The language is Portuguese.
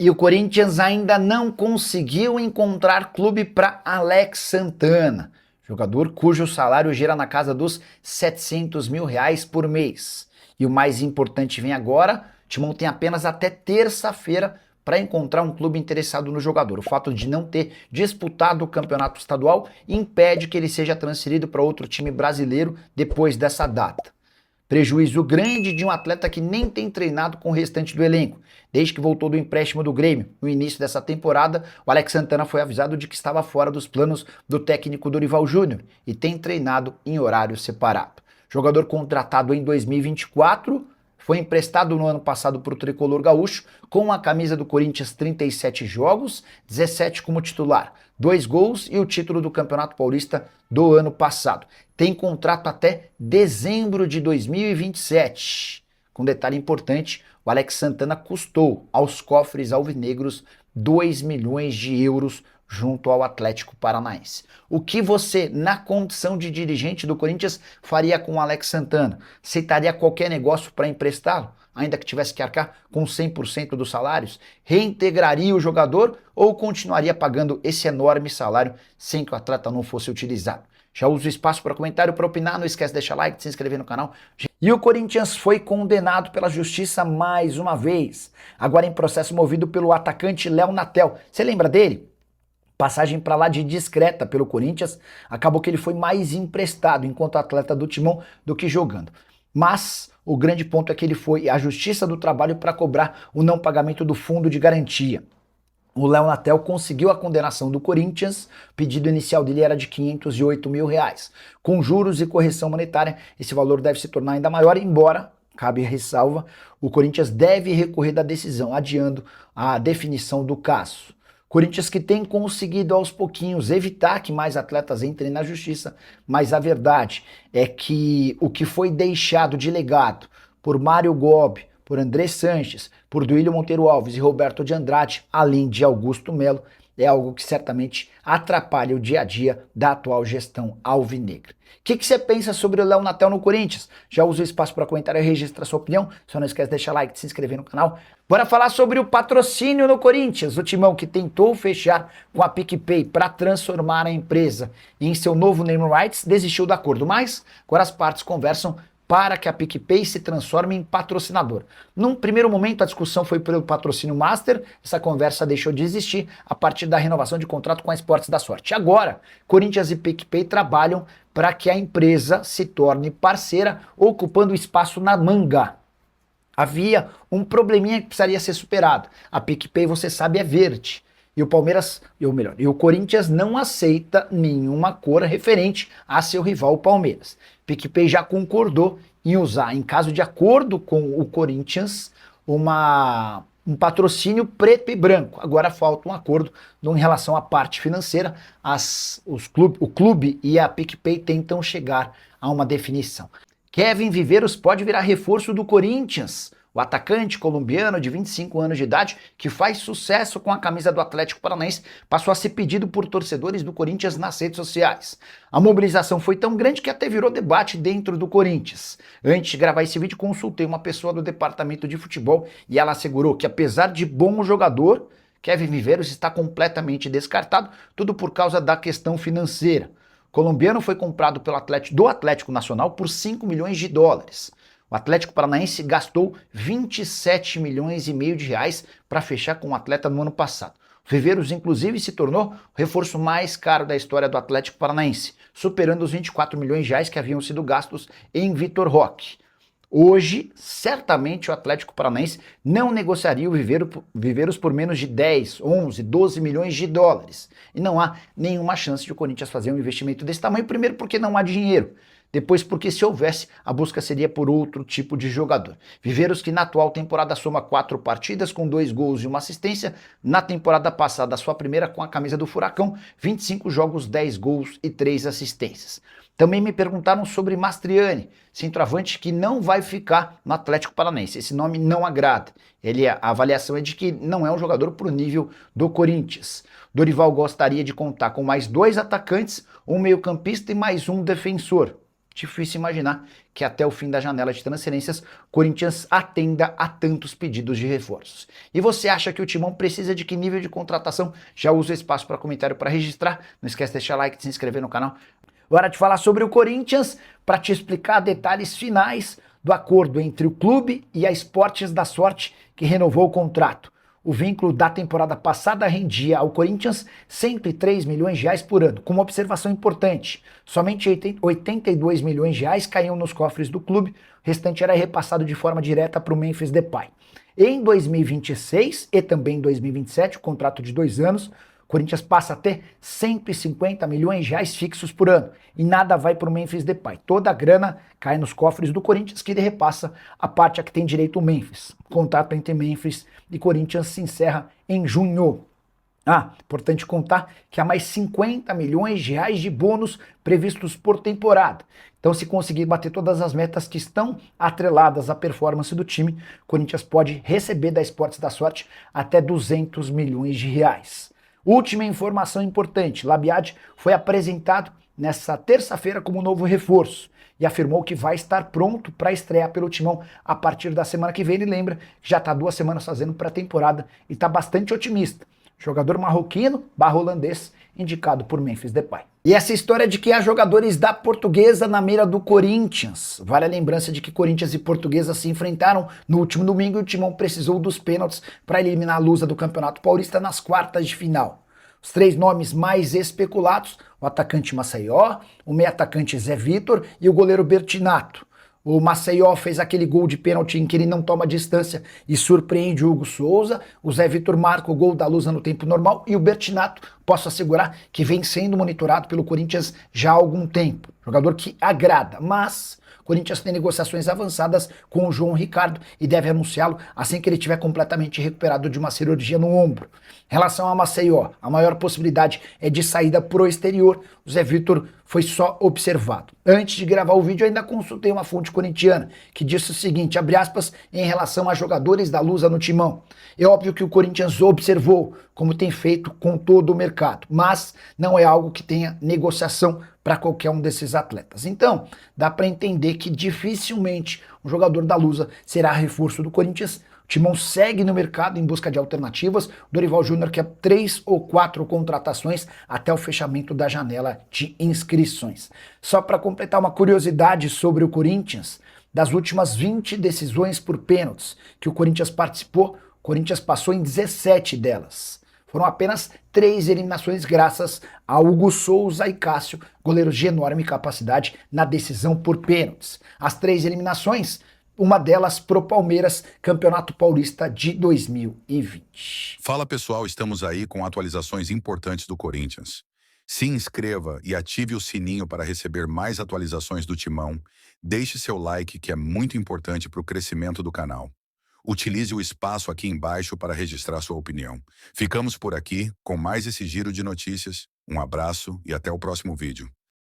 E o Corinthians ainda não conseguiu encontrar clube para Alex Santana, jogador cujo salário gira na casa dos R$ 700 mil por mês. E o mais importante vem agora, o Timão tem apenas até terça-feira para encontrar um clube interessado no jogador. O fato de não ter disputado o campeonato estadual impede que ele seja transferido para outro time brasileiro depois dessa data. Prejuízo grande de um atleta que nem tem treinado com o restante do elenco. Desde que voltou do empréstimo do Grêmio, no início dessa temporada, o Alex Santana foi avisado de que estava fora dos planos do técnico Dorival Júnior e tem treinado em horário separado. Jogador contratado em 2024, foi emprestado no ano passado para o Tricolor Gaúcho, com a camisa do Corinthians 37 jogos, 17 como titular, 2 gols e o título do Campeonato Paulista do ano passado. Tem contrato até dezembro de 2027. Com detalhe importante, o Alex Santana custou aos cofres alvinegros 2 milhões de euros junto ao Atlético Paranaense. O que você, na condição de dirigente do Corinthians, faria com o Alex Santana? Aceitaria qualquer negócio para emprestá-lo, ainda que tivesse que arcar com 100% dos salários? Reintegraria o jogador ou continuaria pagando esse enorme salário sem que o atleta não fosse utilizado? Já usa o espaço para comentário, para opinar, não esquece de deixar like, de se inscrever no canal. E o Corinthians foi condenado pela justiça mais uma vez, agora em processo movido pelo atacante Léo Natel. Você lembra dele? Passagem para lá de discreta pelo Corinthians, acabou que ele foi mais emprestado enquanto atleta do Timão do que jogando. Mas o grande ponto é que ele foi à Justiça do Trabalho para cobrar o não pagamento do fundo de garantia. O Léo Natel conseguiu a condenação do Corinthians, o pedido inicial dele era de R$ 508 mil. Com juros e correção monetária, esse valor deve se tornar ainda maior, embora, cabe ressalva, o Corinthians deve recorrer da decisão, adiando a definição do caso. Corinthians que tem conseguido aos pouquinhos evitar que mais atletas entrem na justiça, mas a verdade é que o que foi deixado de legado por Mário Gobi, por André Sanches, por Duílio Monteiro Alves e Roberto de Andrade, além de Augusto Melo, é algo que certamente atrapalha o dia a dia da atual gestão alvinegra. O que você pensa sobre o Léo Natel no Corinthians? Já usa o espaço para comentário e registra sua opinião. Só não esquece de deixar like, de se inscrever no canal. Bora falar sobre o patrocínio no Corinthians. O Timão que tentou fechar com a PicPay para transformar a empresa em seu novo name rights desistiu do acordo, mas agora as partes conversam para que a PicPay se transforme em patrocinador. Num primeiro momento, a discussão foi pelo patrocínio Master, essa conversa deixou de existir a partir da renovação de contrato com a Esportes da Sorte. Agora, Corinthians e PicPay trabalham para que a empresa se torne parceira, ocupando espaço na manga. Havia um probleminha que precisaria ser superado. A PicPay, você sabe, é verde. E o Palmeiras, e o Corinthians não aceita nenhuma cor referente a seu rival, o Palmeiras. PicPay já concordou em usar, em caso de acordo com o Corinthians, um patrocínio preto e branco. Agora falta um acordo em relação à parte financeira. O clube e a PicPay tentam chegar a uma definição. Kevin Viveiros pode virar reforço do Corinthians. O atacante colombiano de 25 anos de idade, que faz sucesso com a camisa do Atlético Paranaense, passou a ser pedido por torcedores do Corinthians nas redes sociais. A mobilização foi tão grande que até virou debate dentro do Corinthians. Antes de gravar esse vídeo, consultei uma pessoa do departamento de futebol e ela assegurou que, apesar de bom jogador, Kevin Viveiros está completamente descartado, tudo por causa da questão financeira. O colombiano foi comprado do Atlético Nacional por 5 milhões de dólares. O Atlético Paranaense gastou 27 milhões e meio de reais para fechar com o atleta no ano passado. O Viveiros, inclusive, se tornou o reforço mais caro da história do Atlético Paranaense, superando os 24 milhões de reais que haviam sido gastos em Vitor Roque. Hoje, certamente o Atlético Paranaense não negociaria o Viveiros por menos de 10, 11, 12 milhões de dólares. E não há nenhuma chance de o Corinthians fazer um investimento desse tamanho, primeiro porque não há dinheiro. Depois, porque se houvesse, a busca seria por outro tipo de jogador. Viveiros que na atual temporada soma 4 partidas com 2 gols e 1 assistência. Na temporada passada, a sua primeira com a camisa do Furacão, 25 jogos, 10 gols e 3 assistências. Também me perguntaram sobre Mastriani, centroavante que não vai ficar no Atlético Paranaense. Esse nome não agrada. A avaliação é de que não é um jogador para o nível do Corinthians. Dorival gostaria de contar com mais 2 atacantes, um meio-campista e mais um defensor. Difícil imaginar que até o fim da janela de transferências, o Corinthians atenda a tantos pedidos de reforços. E você acha que o Timão precisa de que nível de contratação? Já usa o espaço para comentário para registrar. Não esquece de deixar like, de se inscrever no canal. Hora de falar sobre o Corinthians para te explicar detalhes finais do acordo entre o clube e a Esportes da Sorte, que renovou o contrato. O vínculo da temporada passada rendia ao Corinthians 103 milhões de reais por ano. Com uma observação importante, somente 82 milhões de reais caíam nos cofres do clube, o restante era repassado de forma direta para o Memphis Depay. Em 2026 e também em 2027, o contrato de 2 anos, o Corinthians passa a ter 150 milhões de reais fixos por ano e nada vai para o Memphis Depay. Toda a grana cai nos cofres do Corinthians, que repassa a parte a que tem direito o Memphis. O contrato entre Memphis e Corinthians se encerra em junho. Importante contar que há mais 50 milhões de reais de bônus previstos por temporada. Então, se conseguir bater todas as metas que estão atreladas à performance do time, o Corinthians pode receber da Esportes da Sorte até 200 milhões de reais. Última informação importante, Labiad foi apresentado nessa terça-feira como novo reforço e afirmou que vai estar pronto para estrear pelo Timão a partir da semana que vem. Ele lembra que já está 2 semanas fazendo pré-temporada e está bastante otimista. Jogador marroquino, holandês, indicado por Memphis Depay. E essa história de que há jogadores da Portuguesa na mira do Corinthians. Vale a lembrança de que Corinthians e Portuguesa se enfrentaram no último domingo e o Timão precisou dos pênaltis para eliminar a Lusa do Campeonato Paulista nas quartas de final. Os 3 nomes mais especulados, o atacante Maceió, o meio-atacante Zé Vitor e o goleiro Bertinato. O Maceió fez aquele gol de pênalti em que ele não toma distância e surpreende o Hugo Souza. O Zé Vitor marca o gol da Lusa no tempo normal e o Bertinato, posso assegurar que vem sendo monitorado pelo Corinthians já há algum tempo. Jogador que agrada, mas o Corinthians tem negociações avançadas com o João Ricardo e deve anunciá-lo assim que ele estiver completamente recuperado de uma cirurgia no ombro. Em relação a Maceió, a maior possibilidade é de saída pro exterior. O Zé Vitor foi só observado. Antes de gravar o vídeo, ainda consultei uma fonte corintiana que disse o seguinte, abre aspas, em relação a jogadores da Lusa no Timão. É óbvio que o Corinthians observou, como tem feito com todo o mercado, mas não é algo que tenha negociação para qualquer um desses atletas. Então, dá para entender que dificilmente um jogador da Lusa será reforço do Corinthians. O Timão segue no mercado em busca de alternativas. O Dorival Júnior quer 3 ou 4 contratações até o fechamento da janela de inscrições. Só para completar uma curiosidade sobre o Corinthians, das últimas 20 decisões por pênaltis que o Corinthians participou, o Corinthians passou em 17 delas. Foram apenas 3 eliminações graças a Hugo Souza e Cássio, goleiros de enorme capacidade na decisão por pênaltis. As 3 eliminações, uma delas pro Palmeiras, Campeonato Paulista de 2020. Fala pessoal, estamos aí com atualizações importantes do Corinthians. Se inscreva e ative o sininho para receber mais atualizações do Timão. Deixe seu like, que é muito importante para o crescimento do canal. Utilize o espaço aqui embaixo para registrar sua opinião. Ficamos por aqui com mais esse giro de notícias. Um abraço e até o próximo vídeo.